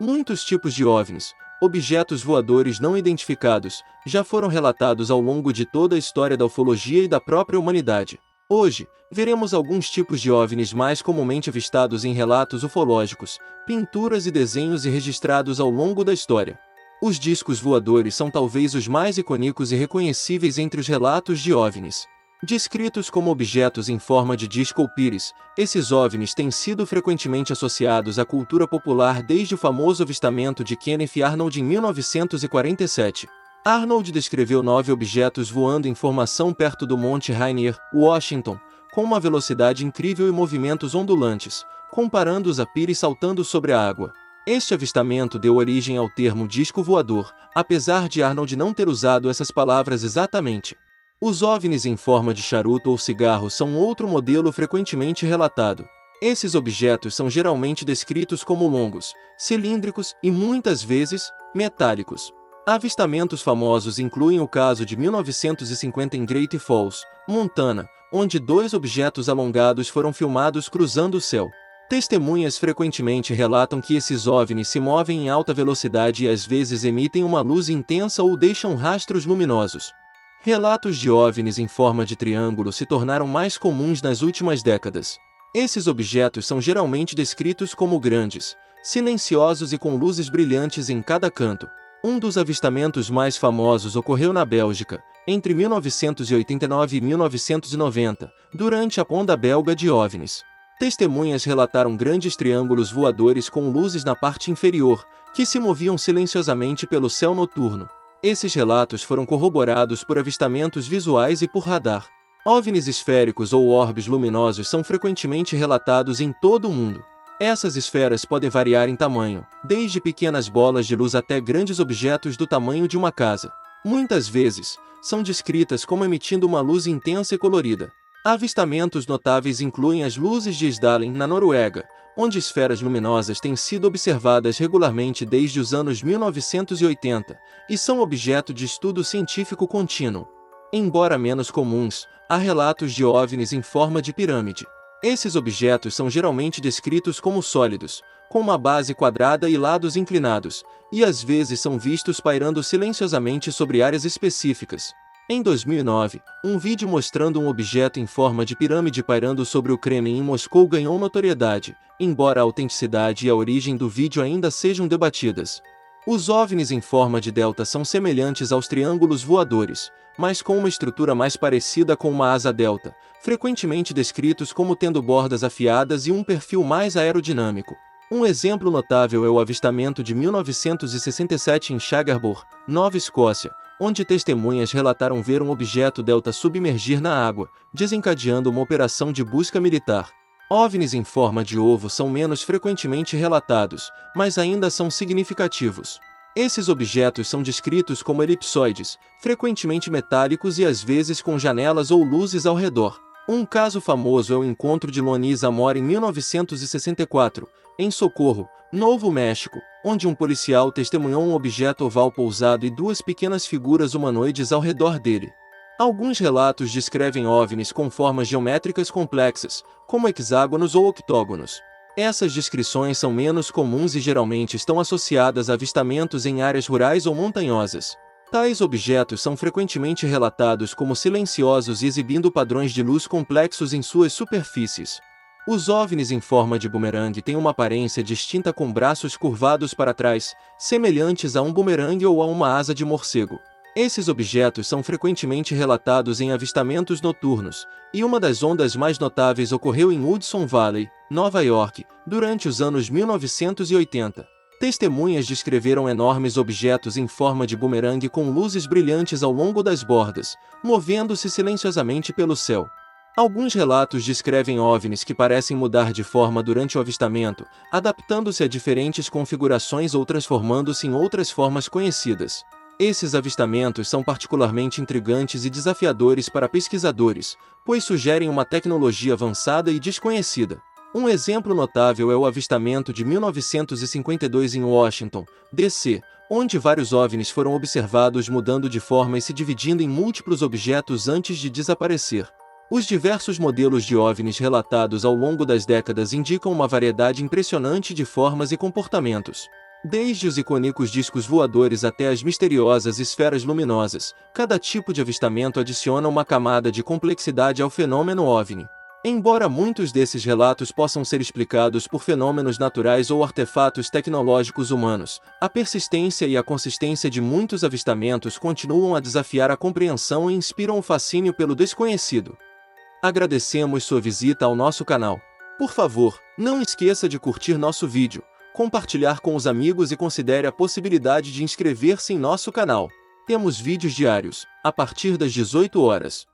Muitos tipos de OVNIs, objetos voadores não identificados, já foram relatados ao longo de toda a história da ufologia e da própria humanidade. Hoje, veremos alguns tipos de OVNIs mais comumente avistados em relatos ufológicos, pinturas e desenhos e registrados ao longo da história. Os discos voadores são talvez os mais icônicos e reconhecíveis entre os relatos de OVNIs. Descritos como objetos em forma de disco ou pires, esses OVNIs têm sido frequentemente associados à cultura popular desde o famoso avistamento de Kenneth Arnold em 1947. Arnold descreveu 9 objetos voando em formação perto do Monte Rainier, Washington, com uma velocidade incrível e movimentos ondulantes, comparando-os a pires saltando sobre a água. Este avistamento deu origem ao termo disco voador, apesar de Arnold não ter usado essas palavras exatamente. Os OVNIs em forma de charuto ou cigarro são outro modelo frequentemente relatado. Esses objetos são geralmente descritos como longos, cilíndricos e, muitas vezes, metálicos. Avistamentos famosos incluem o caso de 1950 em Great Falls, Montana, onde 2 objetos alongados foram filmados cruzando o céu. Testemunhas frequentemente relatam que esses OVNIs se movem em alta velocidade e às vezes emitem uma luz intensa ou deixam rastros luminosos. Relatos de OVNIs em forma de triângulo se tornaram mais comuns nas últimas décadas. Esses objetos são geralmente descritos como grandes, silenciosos e com luzes brilhantes em cada canto. Um dos avistamentos mais famosos ocorreu na Bélgica, entre 1989 e 1990, durante a onda belga de OVNIs. Testemunhas relataram grandes triângulos voadores com luzes na parte inferior, que se moviam silenciosamente pelo céu noturno. Esses relatos foram corroborados por avistamentos visuais e por radar. OVNIs esféricos ou orbes luminosos são frequentemente relatados em todo o mundo. Essas esferas podem variar em tamanho, desde pequenas bolas de luz até grandes objetos do tamanho de uma casa. Muitas vezes, são descritas como emitindo uma luz intensa e colorida. Avistamentos notáveis incluem as luzes de Isdalen, na Noruega, onde esferas luminosas têm sido observadas regularmente desde os anos 1980, e são objeto de estudo científico contínuo. Embora menos comuns, há relatos de OVNIs em forma de pirâmide. Esses objetos são geralmente descritos como sólidos, com uma base quadrada e lados inclinados, e às vezes são vistos pairando silenciosamente sobre áreas específicas. Em 2009, um vídeo mostrando um objeto em forma de pirâmide pairando sobre o Kremlin em Moscou ganhou notoriedade, embora a autenticidade e a origem do vídeo ainda sejam debatidas. Os OVNIs em forma de delta são semelhantes aos triângulos voadores, mas com uma estrutura mais parecida com uma asa delta, frequentemente descritos como tendo bordas afiadas e um perfil mais aerodinâmico. Um exemplo notável é o avistamento de 1967 em Sugarbour, Nova Escócia, onde testemunhas relataram ver um objeto delta submergir na água, desencadeando uma operação de busca militar. OVNIs em forma de ovo são menos frequentemente relatados, mas ainda são significativos. Esses objetos são descritos como elipsoides, frequentemente metálicos e às vezes com janelas ou luzes ao redor. Um caso famoso é o encontro de Lonnie Zamora em 1964, em Socorro, Novo México, onde um policial testemunhou um objeto oval pousado e 2 pequenas figuras humanoides ao redor dele. Alguns relatos descrevem OVNIs com formas geométricas complexas, como hexágonos ou octógonos. Essas descrições são menos comuns e geralmente estão associadas a avistamentos em áreas rurais ou montanhosas. Tais objetos são frequentemente relatados como silenciosos e exibindo padrões de luz complexos em suas superfícies. Os OVNIs em forma de bumerangue têm uma aparência distinta com braços curvados para trás, semelhantes a um bumerangue ou a uma asa de morcego. Esses objetos são frequentemente relatados em avistamentos noturnos, e uma das ondas mais notáveis ocorreu em Hudson Valley, Nova York, durante os anos 1980. Testemunhas descreveram enormes objetos em forma de bumerangue com luzes brilhantes ao longo das bordas, movendo-se silenciosamente pelo céu. Alguns relatos descrevem OVNIs que parecem mudar de forma durante o avistamento, adaptando-se a diferentes configurações ou transformando-se em outras formas conhecidas. Esses avistamentos são particularmente intrigantes e desafiadores para pesquisadores, pois sugerem uma tecnologia avançada e desconhecida. Um exemplo notável é o avistamento de 1952 em Washington, D.C., onde vários OVNIs foram observados mudando de forma e se dividindo em múltiplos objetos antes de desaparecer. Os diversos modelos de OVNIs relatados ao longo das décadas indicam uma variedade impressionante de formas e comportamentos. Desde os icônicos discos voadores até as misteriosas esferas luminosas, cada tipo de avistamento adiciona uma camada de complexidade ao fenômeno OVNI. Embora muitos desses relatos possam ser explicados por fenômenos naturais ou artefatos tecnológicos humanos, a persistência e a consistência de muitos avistamentos continuam a desafiar a compreensão e inspiram o fascínio pelo desconhecido. Agradecemos sua visita ao nosso canal. Por favor, não esqueça de curtir nosso vídeo, compartilhar com os amigos e considere a possibilidade de inscrever-se em nosso canal. Temos vídeos diários, a partir das 18 horas.